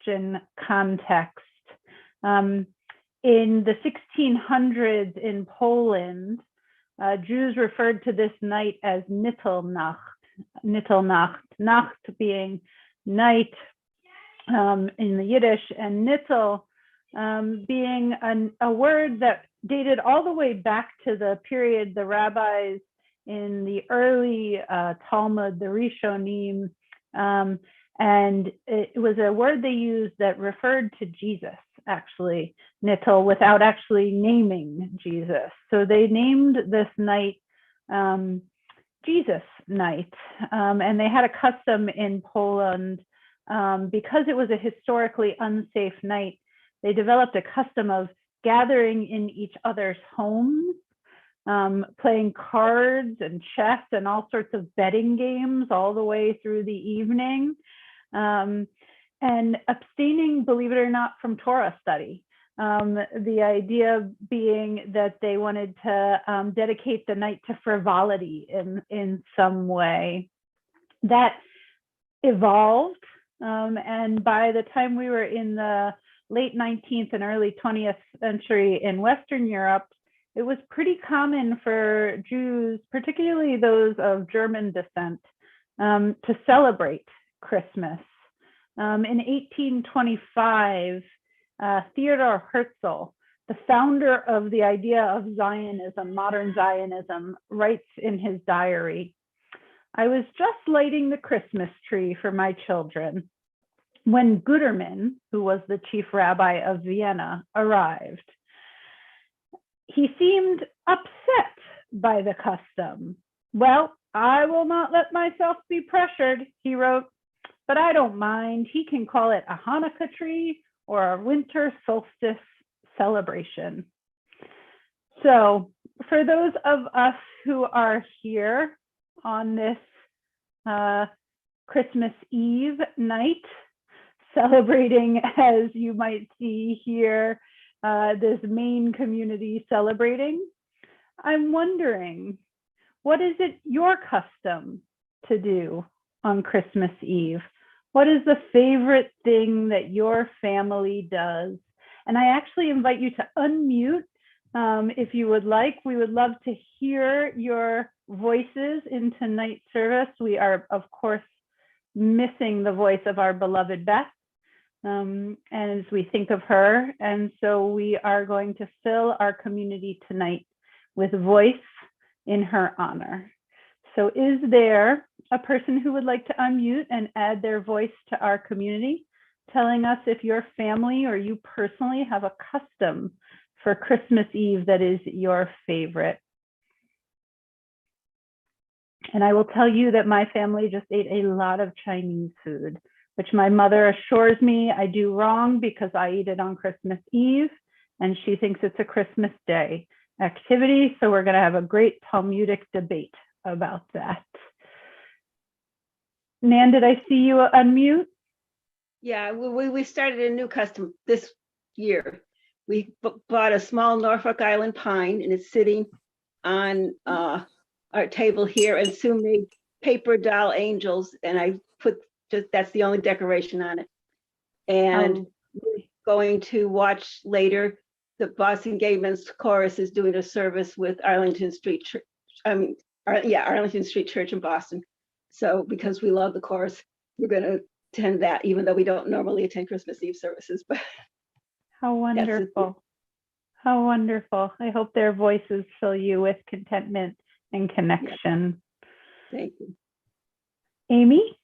Christian context. In the 1600s in Poland, Jews referred to this night as Mittelnacht, Nacht being night in the Yiddish, and Nittel being a word that dated all the way back to the period the rabbis in the early Talmud, the Rishonim, and it was a word they used that referred to Jesus, actually, Nittel, without actually naming Jesus. So they named this night Jesus Night, and they had a custom in Poland because it was a historically unsafe night. They developed a custom of gathering in each other's homes, playing cards and chess and all sorts of betting games all the way through the evening, and abstaining, believe it or not, from Torah study. The idea being that they wanted to dedicate the night to frivolity in some way. That evolved, and by the time we were in the late 19th and early 20th century in Western Europe, it was pretty common for Jews, particularly those of German descent, to celebrate Christmas. In 1825, Theodor Herzl, the founder of the idea of Zionism, modern Zionism, writes in his diary, "I was just lighting the Christmas tree for my children when Guterman, who was the chief rabbi of Vienna, arrived. He seemed upset by the custom. Well, I will not let myself be pressured," he wrote, "but I don't mind. He can call it a Hanukkah tree or a winter solstice celebration." So for those of us who are here on this Christmas Eve night, celebrating, as you might see here, this main community celebrating, I'm wondering, what is it your custom to do on Christmas Eve? What is the favorite thing that your family does? And I actually invite you to unmute if you would like. We would love to hear your voices in tonight's service. We are, of course, missing the voice of our beloved Beth as we think of her. And so we are going to fill our community tonight with voice in her honor. So is there a person who would like to unmute and add their voice to our community, telling us if your family or you personally have a custom for Christmas Eve that is your favorite? And I will tell you that my family just ate a lot of Chinese food, which my mother assures me I do wrong because I eat it on Christmas Eve, and she thinks it's a Christmas Day activity. So we're going to have a great Talmudic debate about that. Nan, did I see you unmute? Yeah, we started a new custom this year. We bought a small Norfolk Island pine, and it's sitting on our table here, and Sue made paper doll angels, and I put that's the only decoration on it. And we're going to watch later, the Boston Gay Men's Chorus is doing a service with Arlington Street Church. Arlington Street Church in Boston. So because we love the chorus, we're going to attend that, even though we don't normally attend Christmas Eve services. But how wonderful. How wonderful. I hope their voices fill you with contentment and connection. Thank you. Amy?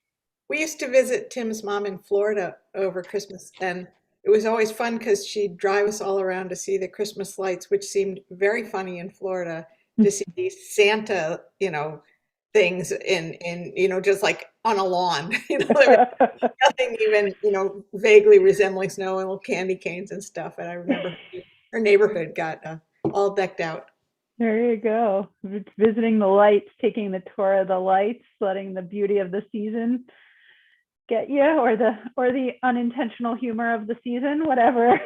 We used to visit Tim's mom in Florida over Christmas, and it was always fun because she'd drive us all around to see the Christmas lights, which seemed very funny in Florida, to see these Santa, things in just like on a lawn, there was nothing even, vaguely resembling snow and little candy canes and stuff. And I remember her neighborhood got all decked out. There you go. Visiting the lights, taking the tour of the lights, letting the beauty of the season get you, or the unintentional humor of the season, whatever.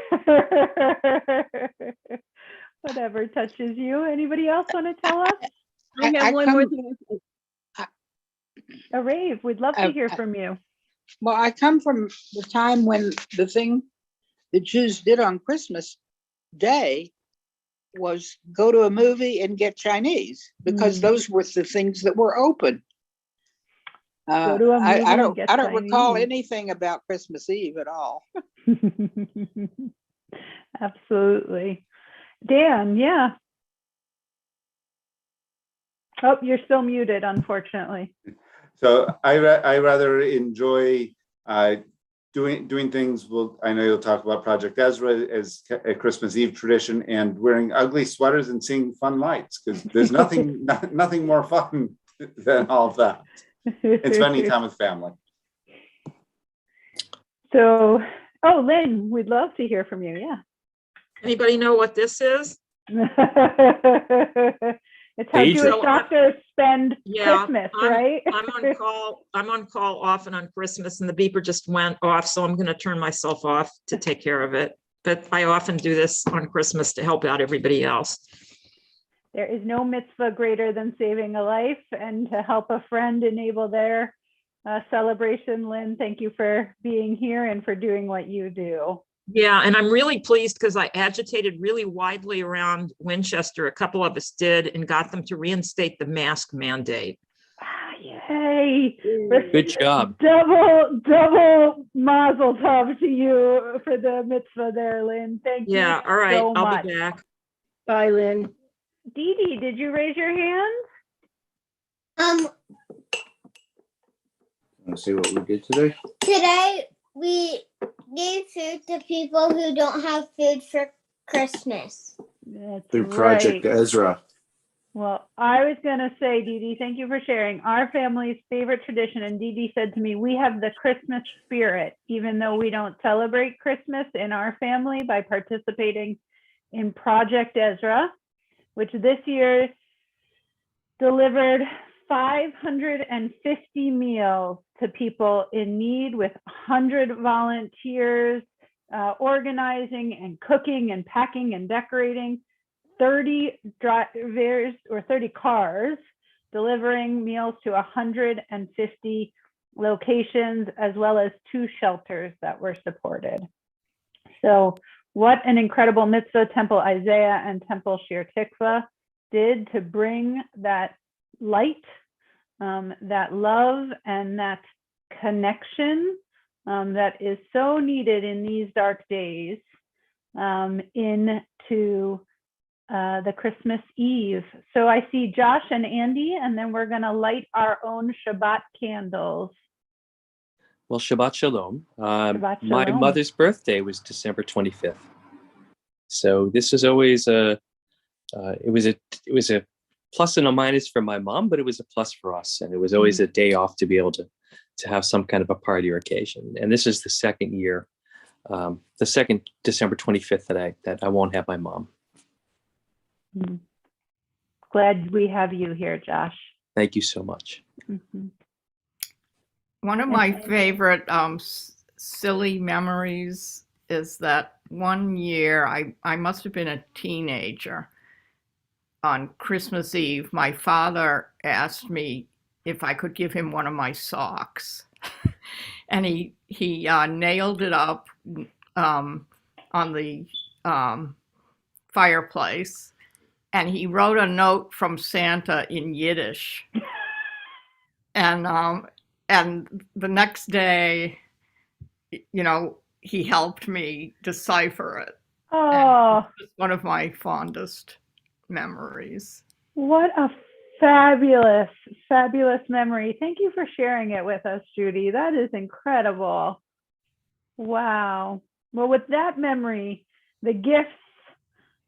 Whatever touches you. Anybody else want to tell us? I have one more thing. A rave. We'd love to hear from you. Well, I come from the time when the thing the Jews did on Christmas Day was go to a movie and get Chinese, because those were the things that were open. Go to a movie I and get don't recall Chinese. anything about Christmas Eve at all. Absolutely. Dan, yeah. Oh, you're still muted, unfortunately. So I rather enjoy doing things. Well, I know you'll talk about Project Ezra as a Christmas Eve tradition, and wearing ugly sweaters and seeing fun lights, because there's nothing nothing more fun than all of that, and spending time with family. So, oh, Lynn, we'd love to hear from you. Yeah. Anybody know what this is? It's how Pager. Jewish doctors spend Yeah, Christmas, I'm- right? I'm on call often on Christmas, and the beeper just went off, so I'm going to turn myself off to take care of it. But I often do this on Christmas to help out everybody else. There is no mitzvah greater than saving a life, and to help a friend enable their celebration. Lynn, thank you for being here and for doing what you do. Yeah, and I'm really pleased because I agitated really widely around Winchester. A couple of us did, and got them to reinstate the mask mandate. Yay! Good job. Double mazel tov to you for the mitzvah there, Lynn. Thank you. Yeah, all right, so I'll much. be back. Bye, Lynn. Dee Dee, did you raise your hand? Let's see what we did today. Today we gave food to people who don't have food for Christmas. That's Through Project right. Ezra. Well, I was going to say, Dee Dee, thank you for sharing. Our family's favorite tradition, and Dee Dee said to me, we have the Christmas spirit, even though we don't celebrate Christmas in our family, by participating in Project Ezra, which this year delivered 550 meals to people in need, with 100 volunteers organizing and cooking and packing and decorating, 30 drivers or 30 cars delivering meals to 150 locations, as well as 2 shelters that were supported. So what an incredible mitzvah Temple Isaiah and Temple Shir Tikvah did to bring that light, that love, and that connection that is so needed in these dark days into the Christmas Eve. So I see Josh and Andy, and then we're going to light our own Shabbat candles. Well, Shabbat Shalom. Shabbat My Shalom. mother's birthday was December 25th. So this is always it was a plus and a minus for my mom, but it was a plus for us. And it was always a day off to be able to have some kind of a party or occasion. And this is the second year, the second December 25th that I won't have my mom. Glad we have you here, Josh. Thank you so much. Mm-hmm. One of my favorite silly memories is that one year, I must have been a teenager. On Christmas Eve, my father asked me if I could give him one of my socks. And he nailed it up on the fireplace. And he wrote a note from Santa in Yiddish. And the next day, he helped me decipher it. Oh, It's one of my fondest memories. what a fabulous, fabulous memory. Thank you for sharing it with us, Judy. That is incredible. Wow. Well, with that memory, the gifts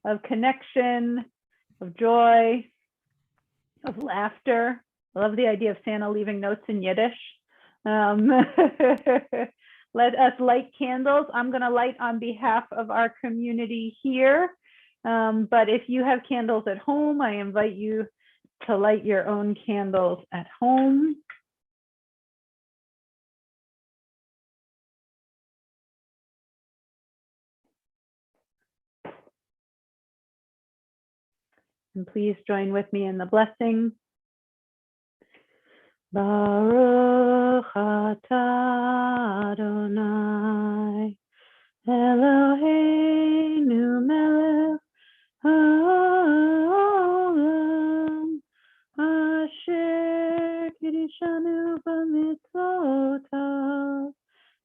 of connection, of joy, of laughter. I love the idea of Santa leaving notes in Yiddish. Let us light candles. I'm going to light on behalf of our community here. But if you have candles at home, I invite you to light your own candles at home. And please join with me in the blessing. Baruch atah Adonai Eloheinu melech haolam asher kiddushanu b'mitzvotav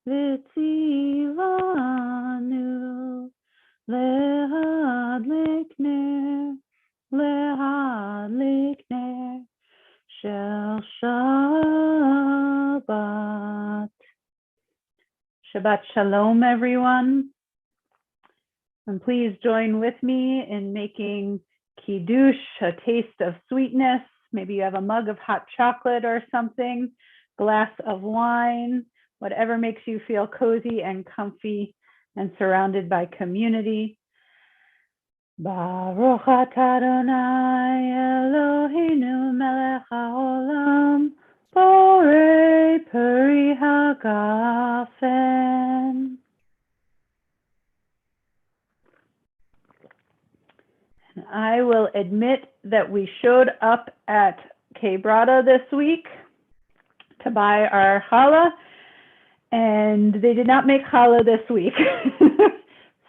v'tzivanu lehadlik ner shel Shabbat. Shabbat Shalom, everyone. And please join with me in making kiddush, a taste of sweetness. Maybe you have a mug of hot chocolate or something, glass of wine, whatever makes you feel cozy and comfy and surrounded by community. Baruch atah Adonai Eloheinu melech haolam borei peri hagafen. I will admit that we showed up at K-Brada this week to buy our challah, and they did not make challah this week.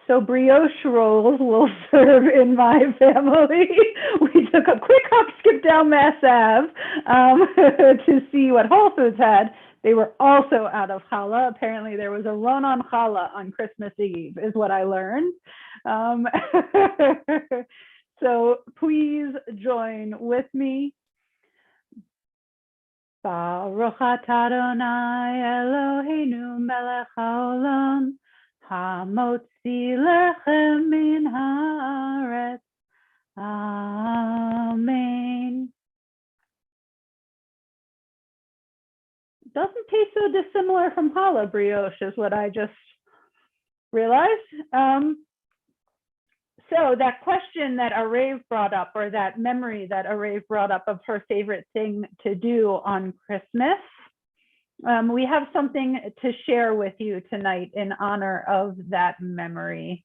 So brioche rolls will serve in my family. We took a quick hop, skip down Mass Ave to see what Whole Foods had. They were also out of challah. Apparently there was a run on challah on Christmas Eve, is what I learned. So please join with me. Baruch atah Adonai Eloheinu melech haolam hamotzi lechem min haaretz. Amen. Doesn't taste so dissimilar from challah brioche, is what I just realized. So that question that Arev brought up, or that memory that Arev brought up of her favorite thing to do on Christmas, we have something to share with you tonight in honor of that memory.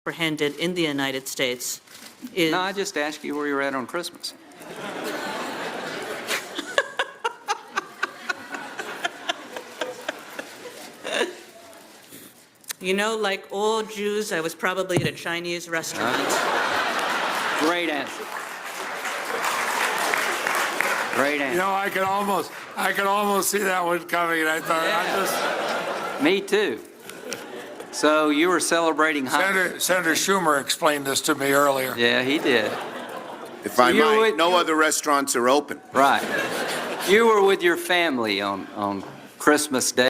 Apprehended in the United States is... No, I just asked you where you're at on Christmas. You know, like all Jews, I was probably at a Chinese restaurant. Great answer. Great answer. You know, I could almost see that one coming, and I thought, Yeah. Me too. So you were celebrating Senator Schumer explained this to me earlier. Yeah, he did. If I might, no other restaurants are open. Right. You were with your family on Christmas Day.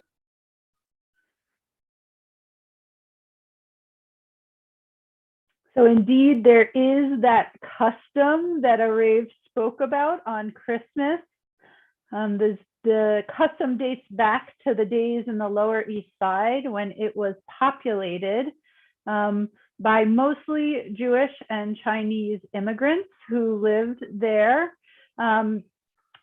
So indeed, there is that custom that Arev spoke about on Christmas. The custom dates back to the days in the Lower East Side when it was populated by mostly Jewish and Chinese immigrants who lived there. And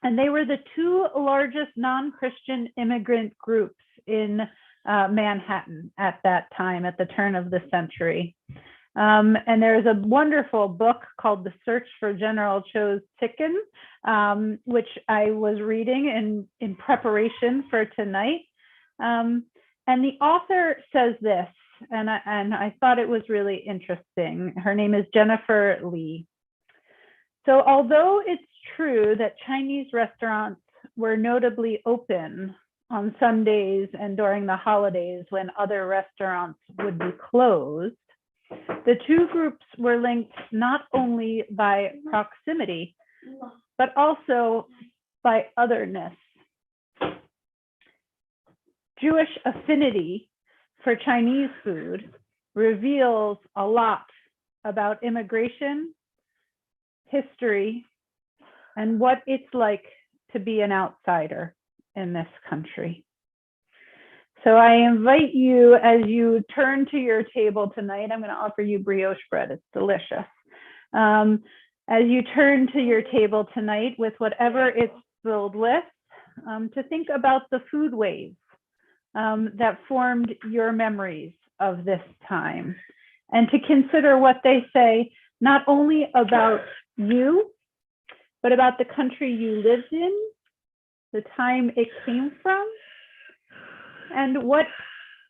they were the two largest non-Christian immigrant groups in Manhattan at that time, at the turn of the century. And there's a wonderful book called The Search for General Cho's Tikkun, which I was reading in preparation for tonight. And the author says this, and I thought it was really interesting. Her name is Jennifer Lee. So although it's true that Chinese restaurants were notably open on Sundays and during the holidays when other restaurants would be closed, the two groups were linked not only by proximity, but also by otherness. Jewish affinity for Chinese food reveals a lot about immigration, history, and what it's like to be an outsider in this country. So I invite you, as you turn to your table tonight, I'm going to offer you brioche bread. It's delicious. As you turn to your table tonight with whatever it's filled with, to think about the foodways that formed your memories of this time, and to consider what they say not only about you but about the country you lived in, the time it came from, and what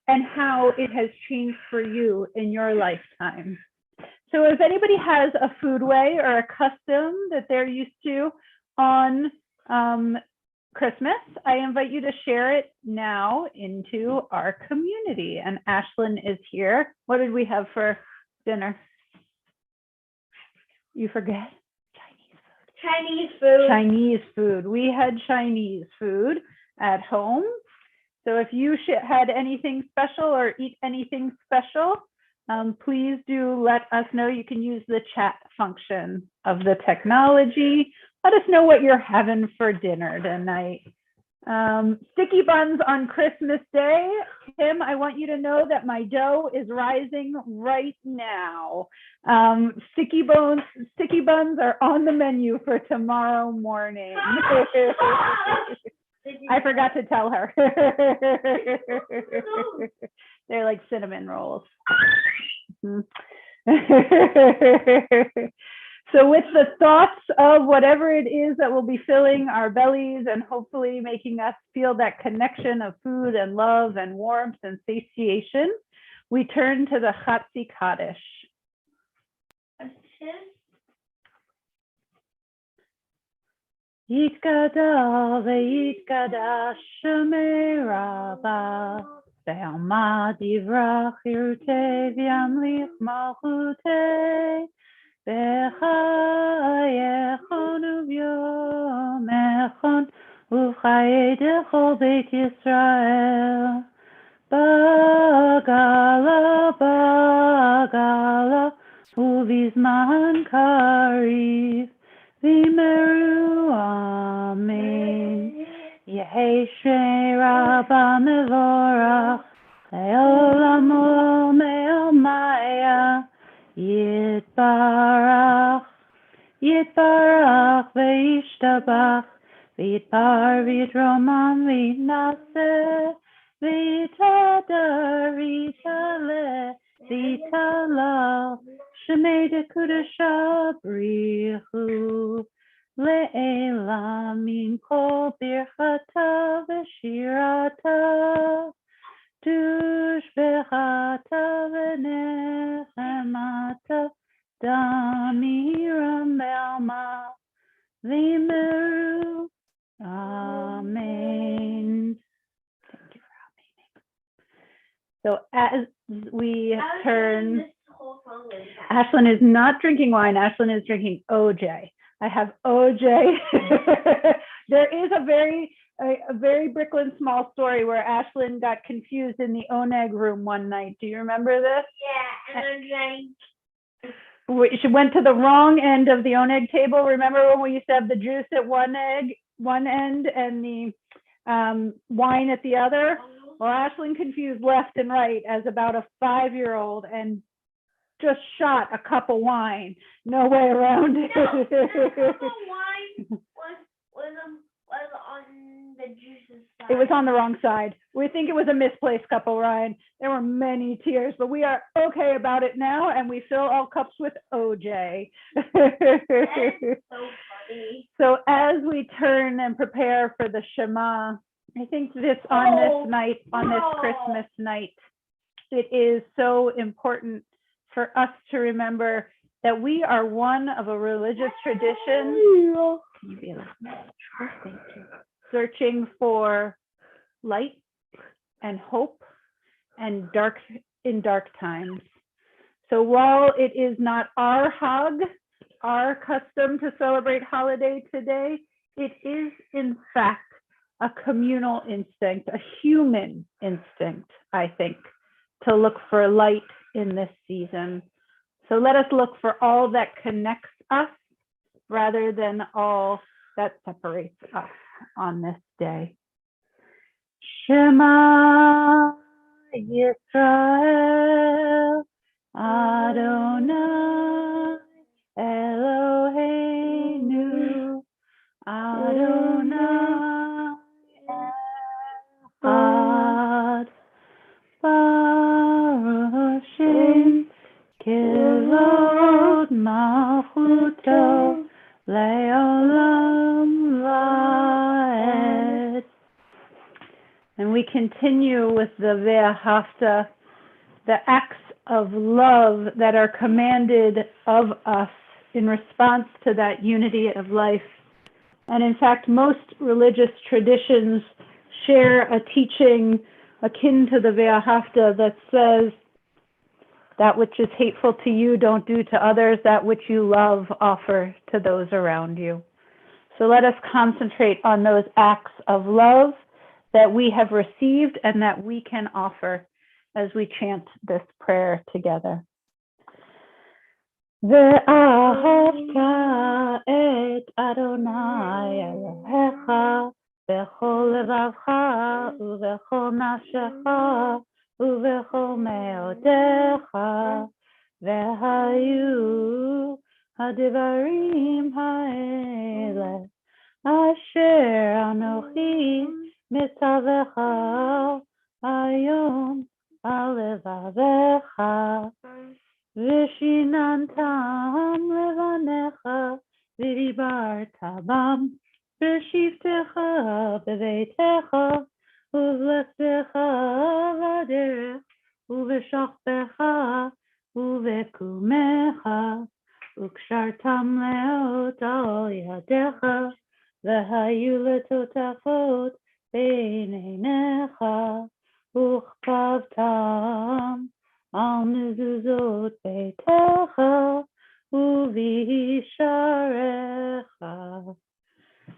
and how it has changed for you in your lifetime. So if anybody has a foodway or a custom that they're used to on Christmas, I invite you to share it now into our community. And Ashlyn is here. What did we have for dinner? You forget? Chinese food. Chinese food. We had Chinese food at home. So if you had anything special or eat anything special, please do let us know. You can use the chat function of the technology. Let us know what you're having for dinner tonight. Sticky buns on Christmas Day. Tim, I want you to know that my dough is rising right now. Sticky buns are on the menu for tomorrow morning. I forgot to tell her. They're like cinnamon rolls. So with the thoughts of whatever it is that will be filling our bellies and hopefully making us feel that connection of food and love and warmth and satiation, we turn to the Chatzi Kaddish. Yitkadal ve'yitkadash shemei rabba ve'alma divrach yirtei v'yamlich malchutei B'chayechon u'vyomechon u'chayei dechol Beit Yisrael Bagala u'vizman kariv v'meru amen Yehei Shnei Rabba mevorach le'olamo me'omaya Yitbarach ve'yishtabach v'yitbar v'yitromam v'yitnaseh v'yitadar v'yitaleh v'yitalal shemei dekudasha brichu le'elam min kol birchata v'shirata Tushbechata v'nechemata damiram be'alma v'meru. Amen. Thank you for helping me. So as we turn, Ashlyn is not drinking wine. Ashlyn is drinking OJ. I have OJ. There is a very Brooklyn small story where Ashlyn got confused in the Oneg room one night. Do you remember this? Yeah, and I drank. She went to the wrong end of the Oneg table. Remember when we used to have the juice at one end and the wine at the other? Well, Ashlyn confused left and right as about a 5-year-old and just shot a cup of wine. No way around it. No, the cup of wine was on the juice's side. It was on the wrong side. We think it was a misplaced cup of wine. There were many tears, but we are okay about it now, and we fill all cups with OJ. That is so funny. So as we turn and prepare for the Shema, I think this Christmas night, it is so important for us to remember that we are one of a religious tradition. Can you be a little bit? Thank you. Searching for light and hope and in dark times. So while it is not our custom to celebrate holiday today, it is in fact a communal instinct, a human instinct, I think, to look for light in this season. So let us look for all that connects us rather than all that separates us on this day. Shema Yisrael Adonai Eloheinu Adonai Echad Baruch Shem Kivod Malchuto Leolam continue with the Ve'ahavta, the acts of love that are commanded of us in response to that unity of life. And in fact, most religious traditions share a teaching akin to the Ve'ahavta that says, that which is hateful to you, don't do to others. That which you love, offer to those around you. So let us concentrate on those acts of love that we have received and that we can offer as we chant this prayer together. ואהבת את אדוני אלוהיך בכל לבבך ובכל נפשך ובכל מאודך, והיו הדברים האלה אשר אנוכי מצווך היום על לבבך, ושיננתם לבניך ודיברת בם בשבתך בביתך ובלכתך בדרך ובשוכבך ובקומך, וקשרתם לאות על ידיך, והיו לטוטפות בין עיניך, וכתבתם על מזוזות ביתך ובישעריך,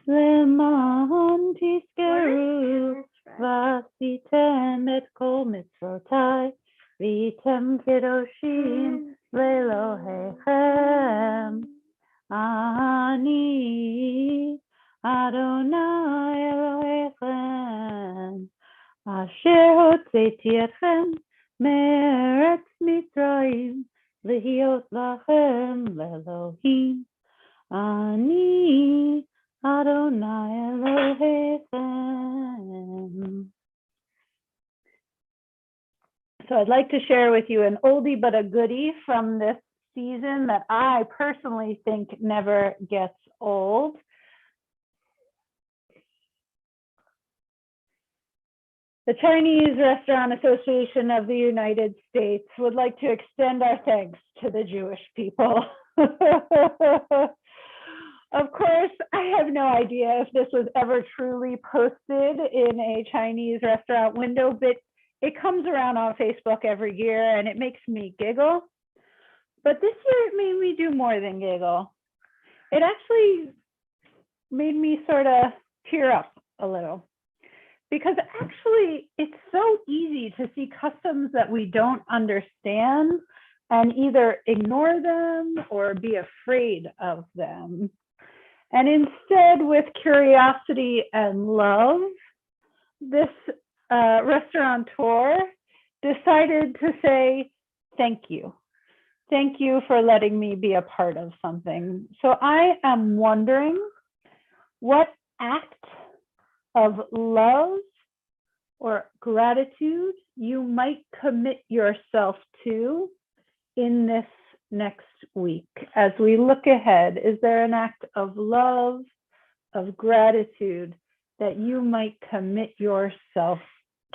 למען תזכרו ועשיתם את כל מצוותיי, והייתם קדושים לאלוהיכם. אני אדוני אלוהיכם, אשר הוצאתי אתכם מארץ מצרים, להיות לכם לאלוהים. אני אדוני אלוהיכם. So I'd like to share with you an oldie but a goodie from this season that I personally think never gets old. The Chinese Restaurant Association of the United States would like to extend our thanks to the Jewish people. Of course, I have no idea if this was ever truly posted in a Chinese restaurant window, but it comes around on Facebook every year and it makes me giggle. But this year it made me do more than giggle. It actually made me sort of tear up a little. Because actually it's so easy to see customs that we don't understand and either ignore them or be afraid of them. And instead, with curiosity and love, this restaurateur decided to say, thank you. Thank you for letting me be a part of something. So I am wondering what act of love or gratitude you might commit yourself to in this next week. As we look ahead, is there an act of love, of gratitude that you might commit yourself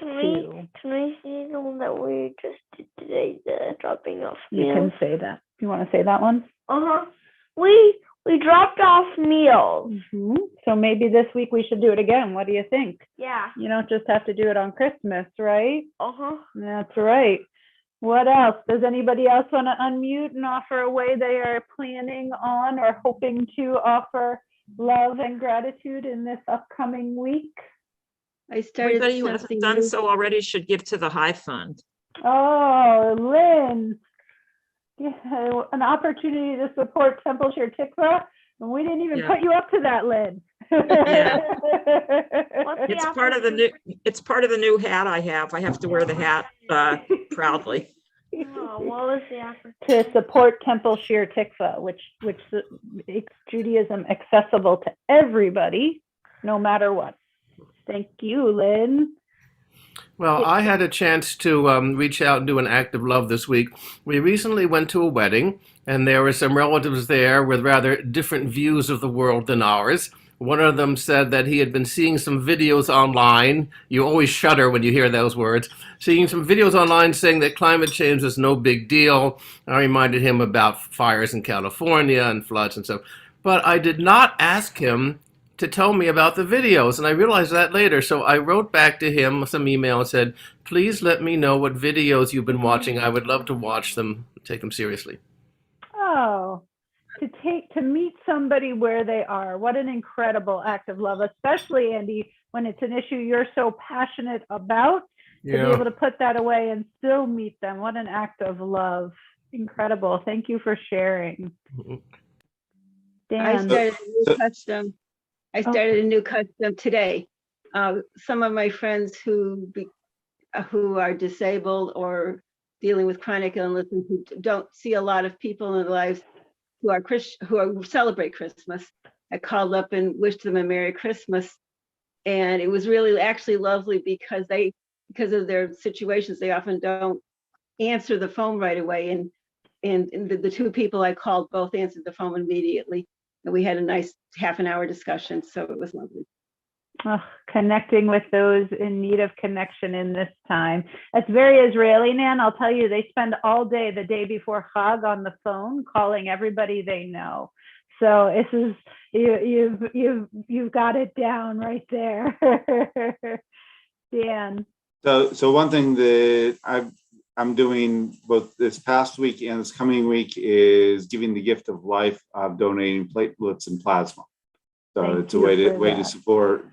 to? Can I say the one that we just did today, the dropping off You meals? can say that. You want to say that one? We dropped off meals. Mm-hmm. So maybe this week we should do it again. What do you think? Yeah. You don't just have to do it on Christmas, right? Uh-huh. That's right. What else? Does anybody else want to unmute and offer a way they are planning on or hoping to offer love and gratitude in this upcoming week? I started Everybody who hasn't done so already should give to the High Fund. Oh, Lynn. Yeah, an opportunity to support Temple Shir Tikvah, and we didn't even put you up to that, Lynn. Yeah. It's part of the new hat I have. I have to wear the hat proudly. Oh, what was the offer? To support Temple Shir Tikvah, which makes Judaism accessible to everybody, no matter what. Thank you, Lynn. Well, I had a chance to reach out and do an act of love this week. We recently went to a wedding, and there were some relatives there with rather different views of the world than ours. One of them said that he had been seeing some videos online. You always shudder when you hear those words. Seeing some videos online saying that climate change is no big deal. I reminded him about fires in California and floods and stuff. But I did not ask him to tell me about the videos, and I realized that later. So I wrote back to him some email and said, please let me know what videos you've been watching. I would love to watch them, take them seriously. Oh, to meet somebody where they are. What an incredible act of love, especially, Andy, when it's an issue you're so passionate about, to be able to put that away and still meet them. What an act of love. Incredible. Thank you for sharing. Dan. I started a new custom today. Some of my friends who are disabled or dealing with chronic illness and who don't see a lot of people in their lives who celebrate Christmas, I called up and wished them a Merry Christmas. And it was really actually lovely because of their situations, they often don't answer the phone right away. And the two people I called both answered the phone immediately. And we had a nice half an hour discussion. So it was lovely. Oh, connecting with those in need of connection in this time. That's very Israeli, Nan. I'll tell you, they spend all day the day before Chag on the phone calling everybody they know. So this is you've got it down right there. Dan. So one thing that I'm doing both this past week and this coming week is giving the gift of life of donating platelets and plasma. So it's a way to support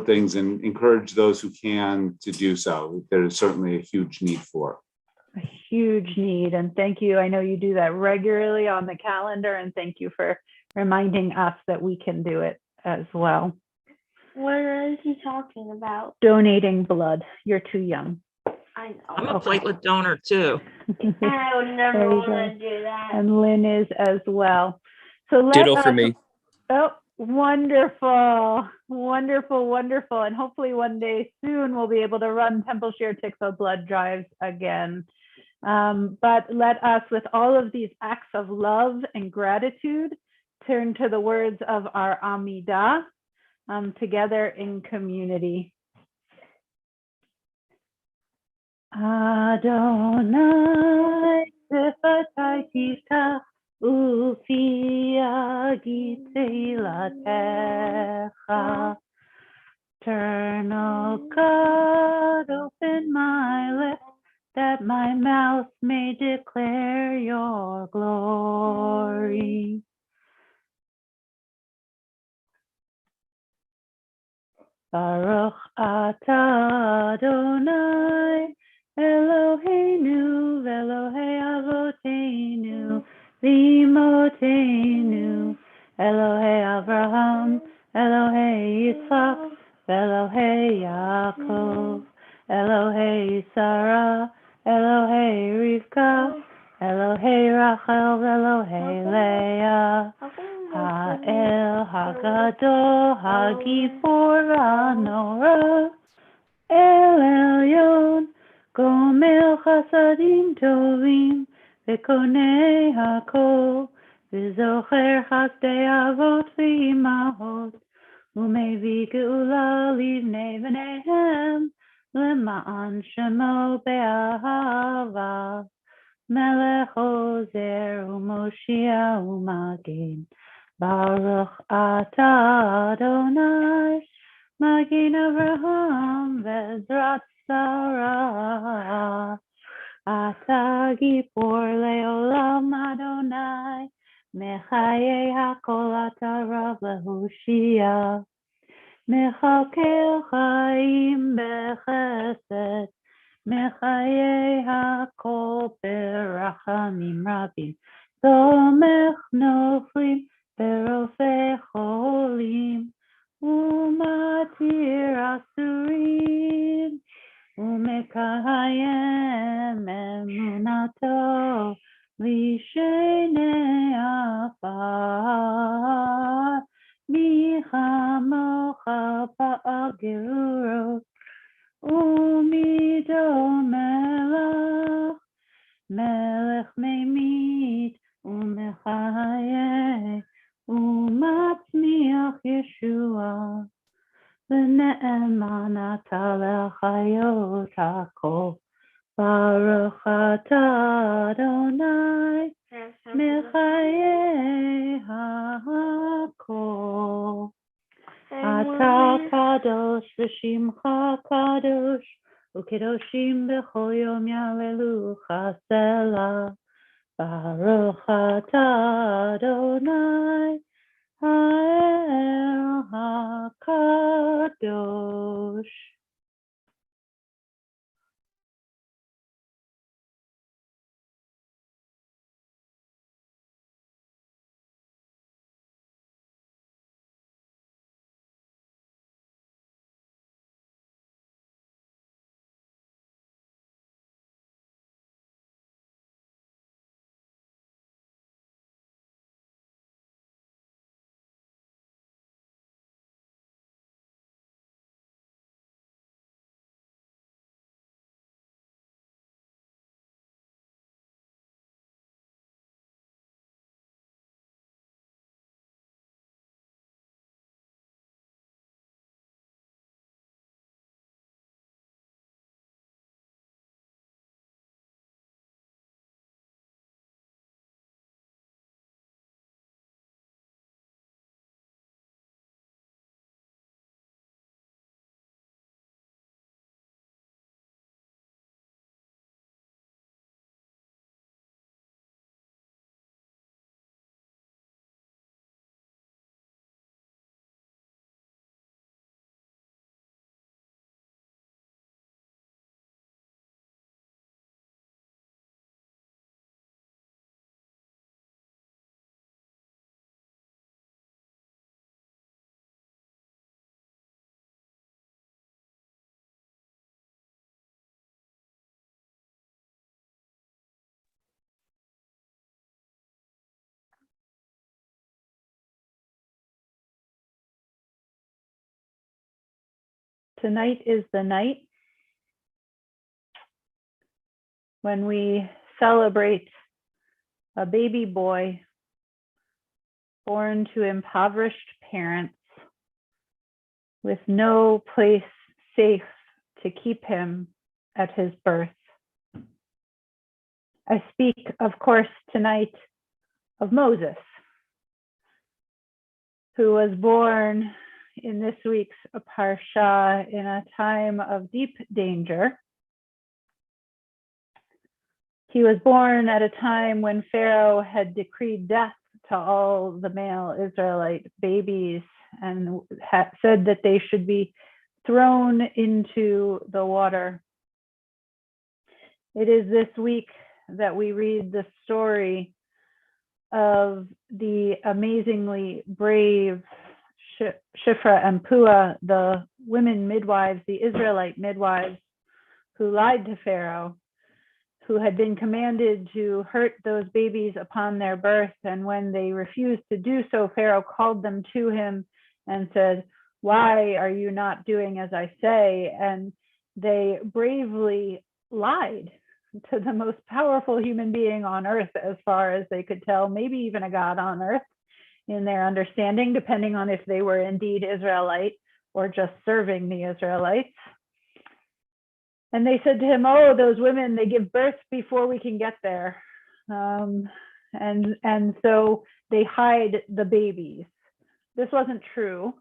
things and encourage those who can to do so. There's certainly a huge need for it. A huge need, and thank you. I know you do that regularly on the calendar, and thank you for reminding us that we can do it as well. What is he talking about? Donating blood. You're too young. I know. I'm a platelet donor too. I would never want to do that. And Lynn is as well. So Ditto for me. Oh, wonderful, wonderful, wonderful. And hopefully one day soon we'll be able to run Temple Shir Tikvah blood drives again. But let us, with all of these acts of love and gratitude, turn to the words of our Amidah together in community. Adonai, Sifatai Tiftach, Ufi Agid Teilatecha. Turn, O God, open my lips, that my mouth may declare your glory. Baruch atah Adonai, Eloheinu v'Elohei avoteinu, v'imotenu, Elohei Avraham, Elohei Yitzchak, v'Elohei Yaakov, Elohei Sarah, Elohei Rivka, Elohei Rachel, v'Elohei Leah, Ha'el Hagadol, Hagibor Hanora, El Elyon, Gomel Chasadim Tovim, V'konei Hakol, V'zocher Chasdei Avot V'imahot, U'mevii Geula Livnei B'neihem, L'ma'an Shemo Be'ahava, Melech Ozer U'Moshia U'Magen, Baruch atah Adonai, Magen Avraham ve'Ezrat Sarah. Atah Gibor le'olam Adonai, Mechayei hakol atah Rav le'Hoshia. Mechakel chaim bechesed, Mechayei hakol berachamim rabim. Tomech noflim berofei cholim, Umatir asurim, Umekayem emunato, Lishenei afar, Michamocha ba'al gerurot, Umido melech, Melech memit, Umechayeh, Umatzmiach Yeshua. לעשות הכל. Baruch atah Adonai mechaye hakol. Atah kadosh v'shimcha kadosh ukedoshim b'chol yom yalelucha selah. Baruch atah Adonai ha'el hakadosh. Tonight is the night when we celebrate a baby boy born to impoverished parents with no place safe to keep him at his birth. I speak, of course, tonight of Moses, who was born in this week's parsha in a time of deep danger. He was born at a time when Pharaoh had decreed death to all the male Israelite babies and said that they should be thrown into the water. It is this week that we read the story of the amazingly brave Shifra and Pua, the women midwives, the Israelite midwives who lied to Pharaoh, who had been commanded to hurt those babies upon their birth. And when they refused to do so, Pharaoh called them to him and said, "Why are you not doing as I say?" And they bravely lied to the most powerful human being on earth, as far as they could tell, maybe even a God on earth, in their understanding, depending on if they were indeed Israelite or just serving the Israelites. And they said to him, "Oh, those women, they give birth before we can get there." And so they hide the babies. This wasn't true,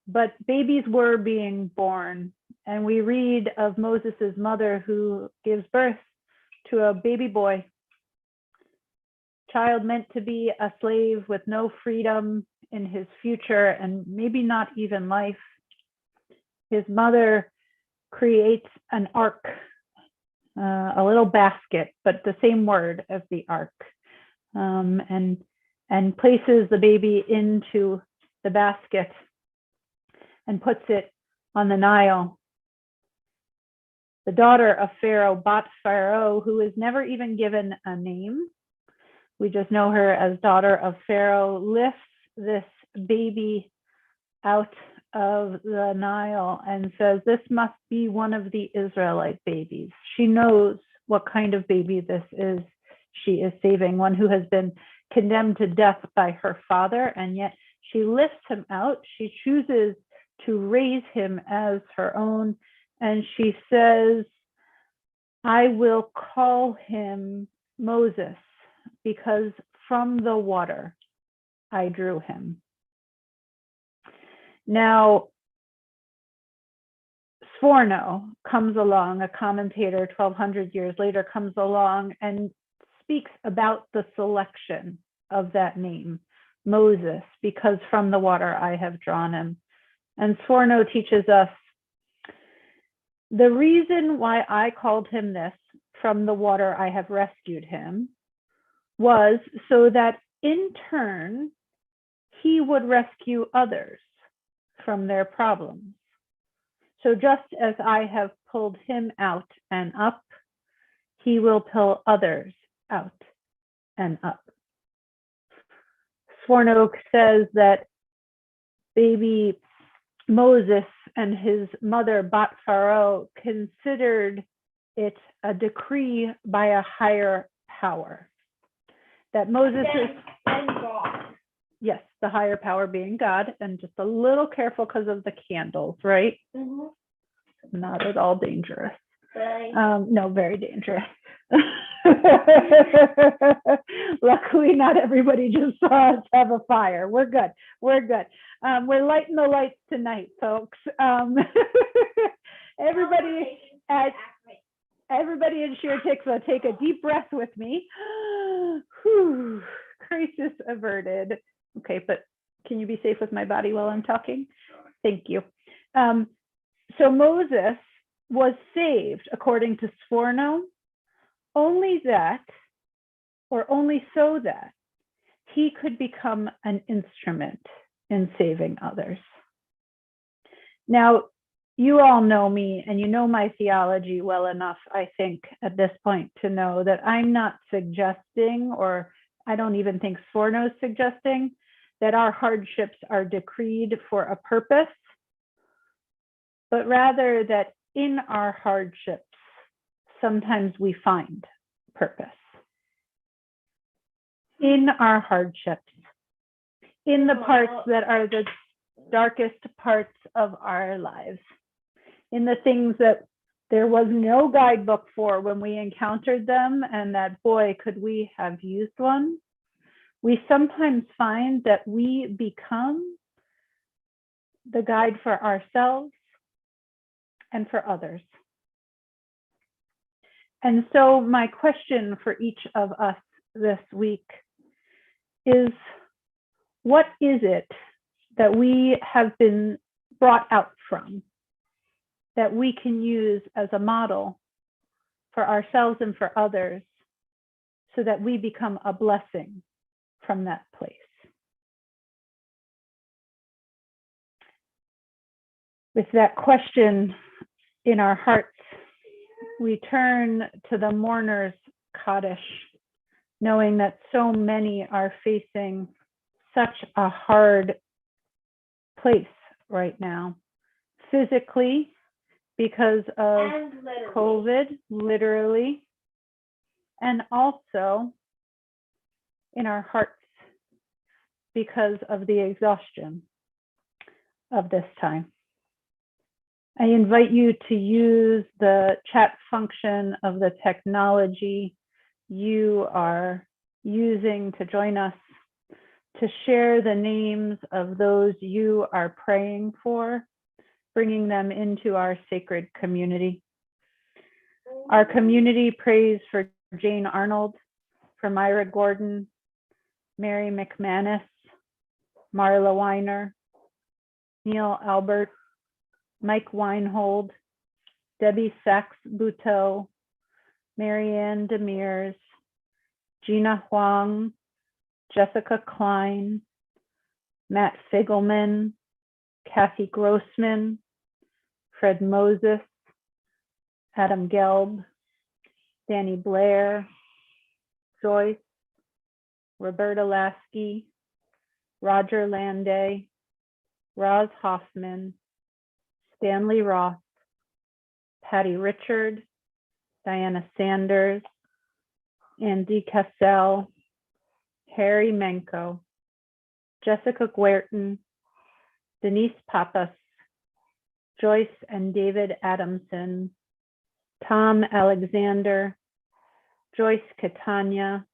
but babies were being born. And we read of Moses's mother who gives birth to a baby boy, child meant to be a slave with no freedom in his future and maybe not even life. His mother creates an ark, a little basket, but the same word as the ark, and places the baby into the basket and puts it on the Nile. The daughter of Pharaoh, Bat Pharaoh, who is never even given a name, we just know her as daughter of Pharaoh, lifts this baby out of the Nile and says, "This must be one of the Israelite babies." She knows what kind of baby this is. She is saving, one who has been condemned to death by her father, and yet she lifts him out. She chooses to raise him as her own, and she says I will call him Moses, because from the water I drew him. Now, Sforno comes along, a commentator 1200 years later comes along and speaks about the selection of that name, Moses, because from the water I have drawn him. And Sforno teaches us, the reason why I called him this, from the water I have rescued him, was so that in turn, he would rescue others from their problems. So just as I have pulled him out and up, he will pull others out and up. Sforno says that baby Moses and his mother Bat Pharaoh considered it a decree by a higher power. That Moses is, And God. yes, the higher power being God, and just a little careful because of the candles, right? Not at all dangerous. No, very dangerous. Luckily, not everybody just saw us have a fire. We're good. We're good. We're lighting the lights tonight, folks. Everybody in Shir Tikvah, take a deep breath with me. Whew, crisis averted. Okay, but can you be safe with my body while I'm talking? Thank you. So Moses was saved, according to Sforno, only that, or only so that, he could become an instrument in saving others. Now, you all know me and you know my theology well enough, I think, at this point to know that I'm not suggesting, or I don't even think Sforno is suggesting, that our hardships are decreed for a purpose, but rather that in our hardships, sometimes we find purpose. In our hardships, in the parts that are the darkest parts of our lives, in the things that there was no guidebook for when we encountered them, and that, boy, could we have used one. We sometimes find that we become the guide for ourselves and for others. And so my question for each of us this week is, what is it that we have been brought out from that we can use as a model for ourselves and for others so that we become a blessing from that place? With that question in our hearts, we turn to the Mourners Kaddish, knowing that so many are facing such a hard place right now, physically because of COVID, literally, and also in our hearts because of the exhaustion of this time. I invite you to use the chat function of the technology you are using to join us, to share the names of those you are praying for, bringing them into our sacred community. Our community prays for Jane Arnold, for Myra Gordon, Mary McManus, Marla Weiner, Neil Albert, Mike Weinhold, Debbie Sachs-Buteau, Marianne Demers, Gina Huang, Jessica Klein, Matt Figelman, Kathy Grossman, Fred Moses, Adam Gelb, Danny Blair, Joyce, Roberta Lasky, Roger Landay, Roz Hoffman, Stanley Roth, Patty Richard, Diana Sanders, Andy Cassell, Harry Menko, Jessica Guertin, Denise Pappas, Joyce and David Adamson, Tom Alexander, Joyce Catania,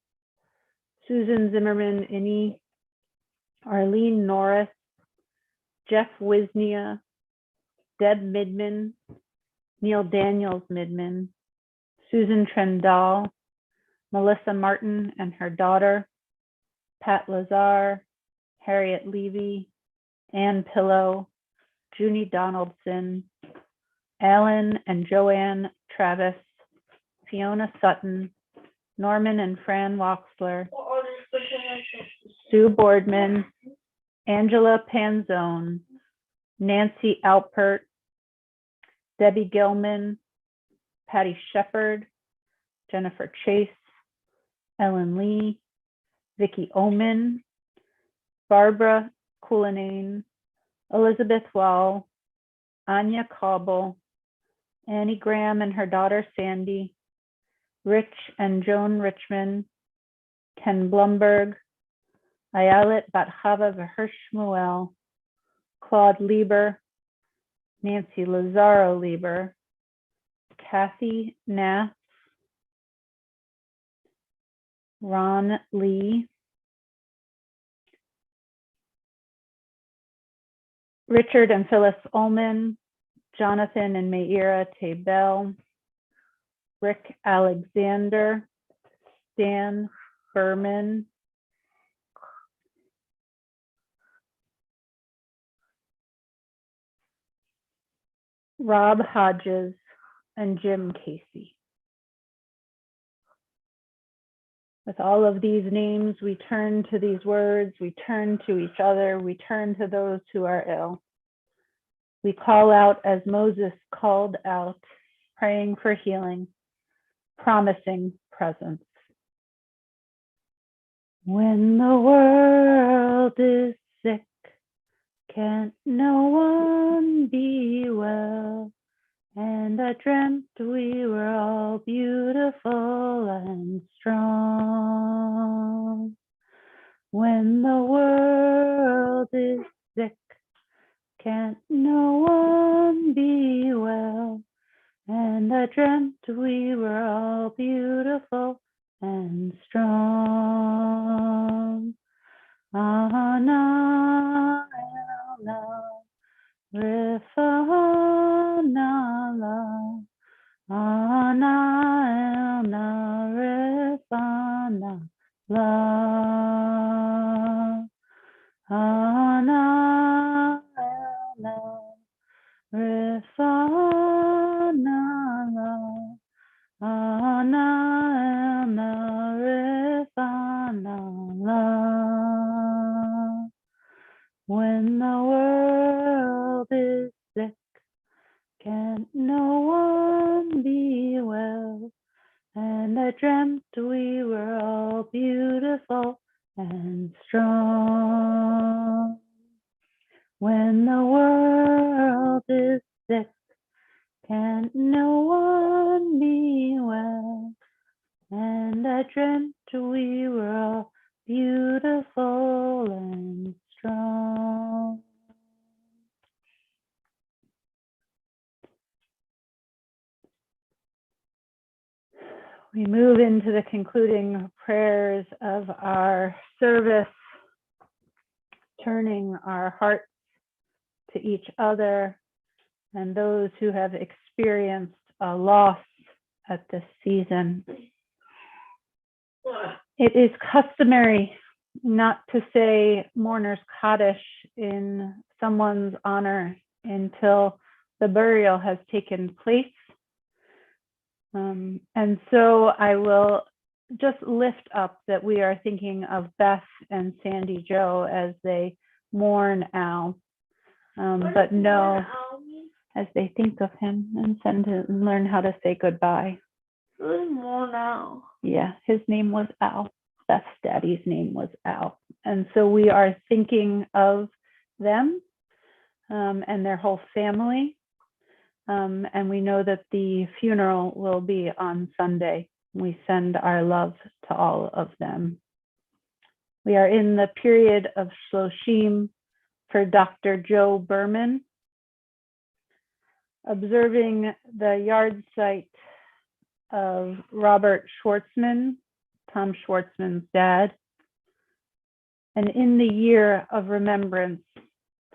Susan Zimmerman Innie, Arlene Norris, Jeff Wisnia, Deb Midman, Neil Daniels Midman, Susan Trendall, Melissa Martin and her daughter, Pat Lazar, Harriet Levy, Ann Pillow, Junie Donaldson, Alan and Joanne Travis, Fiona Sutton, Norman and Fran Waxler, Sue Boardman, Angela Panzone, Nancy Alpert, Debbie Gilman, Patty Shepard, Jennifer Chase, Ellen Lee, Vicki Oman, Barbara Coulinane, Elizabeth Wall, Anya Cobble, Annie Graham and her daughter Sandy, Rich and Joan Richmond, Ken Blumberg, Ayelet Bat-Chava V'her Shmuel, Claude Lieber, Nancy Lazaro Lieber, Kathy Nath, Ron Lee, Richard and Phyllis Ullman, Jonathan and Meira Tabell, Rick Alexander, Dan Berman, Rob Hodges, and Jim Casey. With all of these names, we turn to these words, we turn to each other, we turn to those who are ill. We call out as Moses called out, praying for healing, promising presence. When the world is sick, can't no one be well? And I dreamt we were all beautiful and strong. When the world is sick, can't no one be well? And I dreamt we were all beautiful and strong. Ana Elna Rifanala, Ana Elna Rifanala, Ana Elna Rifanala, Ana Elna Rifanala. When the world is sick, can't no one be well? And I dreamt we were all beautiful and strong. When the world is sick, can't no one be well? And I dreamt we were all beautiful and strong. We move into the concluding prayers of our service, turning our hearts to each other and those who have experienced a loss at this season. It is customary not to say Mourners Kaddish in someone's honor until the burial has taken place. And so I will just lift up that we are thinking of Beth and Sandy Joe as they mourn Al, but know as they think of him and learn how to say goodbye. Who's mourn Al? Yeah, his name was Al. Beth's daddy's name was Al. And so we are thinking of them and their whole family. And we know that the funeral will be on Sunday. We send our love to all of them. We are in the period of Shloshim for Dr. Joe Berman. Observing the yard site of Robert Schwartzman, Tom Schwartzman's dad. And in the year of remembrance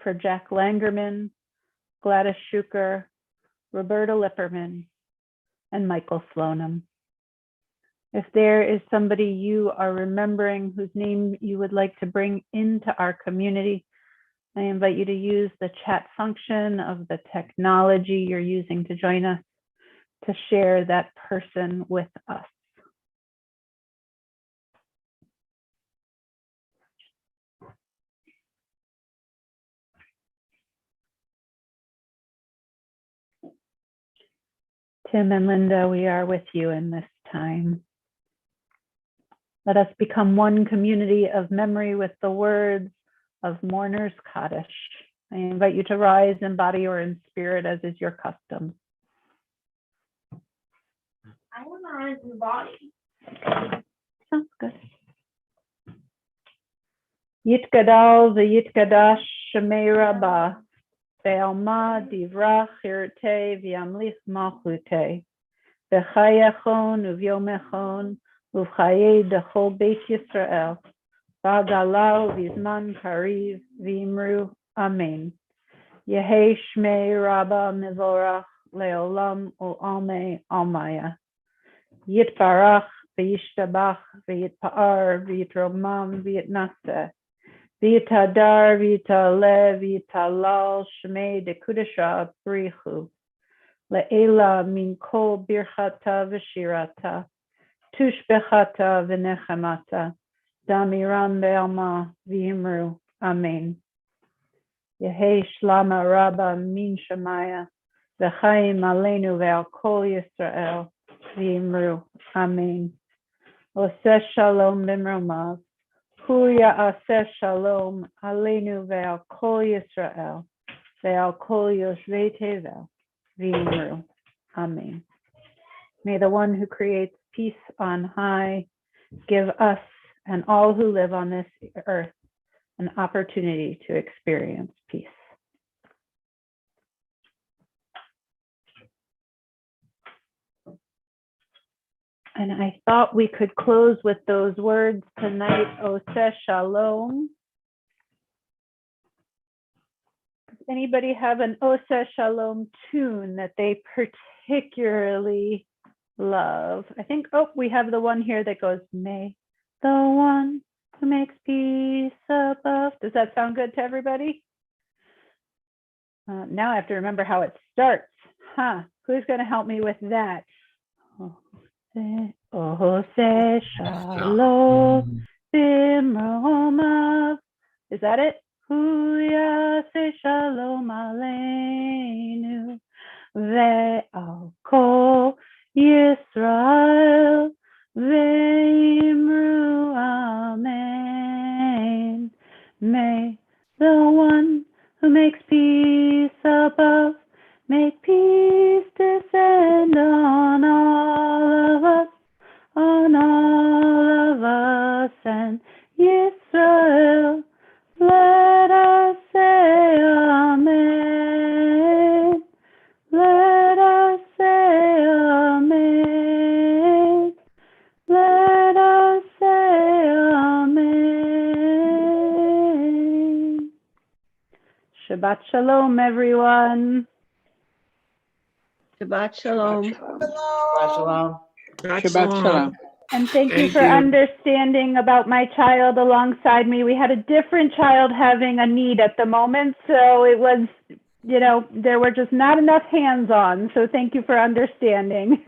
for Jack Langerman, Gladys Schuker, Roberta Lipperman, and Michael Slonim. If there is somebody you are remembering whose name you would like to bring into our community, I invite you to use the chat function of the technology you're using to join us to share that person with us. Tim and Linda, we are with you in this time. Let us become one community of memory with the words of Mourners Kaddish. I invite you to rise in body or in spirit as is your custom. I want to rise in body. Sounds good. Yitgadal v'yitgadash shemei rabbah, ve'alma divrach hirte v'yamlich malchute, v'chayachon uv'yomechon uv'chaye dechol beit Yisrael, v'agalau v'zman kariv v'imru amen. Yehei shmei rabbah mivorach leolam u'almei almaya. Yitbarach v'yishtabach v'yitpa'ar v'yitromam v'yitnaseh. V'yitadar v'yitale v'yitalal shmei dekudesha brichu. Le'ela min kol birchata v'shirata. Tushbechata v'nechemata. Damiram be'alma v'yimru. Amen. Yehei shlama rabba min shemaya. V'chaim aleinu ve'al kol Yisrael. V'yimru. Amen. Oseh Shalom b'mromav. Hu ya'aseh shalom aleinu ve'al kol Yisrael. Ve'al kol yoshvei tevel. V'yimru. Amen. May the one who creates peace on high give us and all who live on this earth an opportunity to experience peace. And I thought we could close with those words tonight, Oseh Shalom. Does anybody have an Oseh Shalom tune that they particularly love? I think, we have the one here that goes, may the one who makes peace above. Does that sound good to everybody? Now I have to remember how it starts. Who's going to help me with that? Oseh Shalom b'mromav. Is that it? Hu yaseh shalom aleinu ve'al kol Yisrael ve'imru amen. May the one who makes peace above make peace descend on all of us, and Yisrael. Let us say amen. Let us say amen. Let us say amen. Shabbat Shalom, everyone. Shabbat Shalom. Shabbat Shalom. Shabbat Shalom. And thank you Thank for you. understanding about my child alongside me. We had a different child having a need at the moment, so it was, there were just not enough hands on. So thank you for understanding.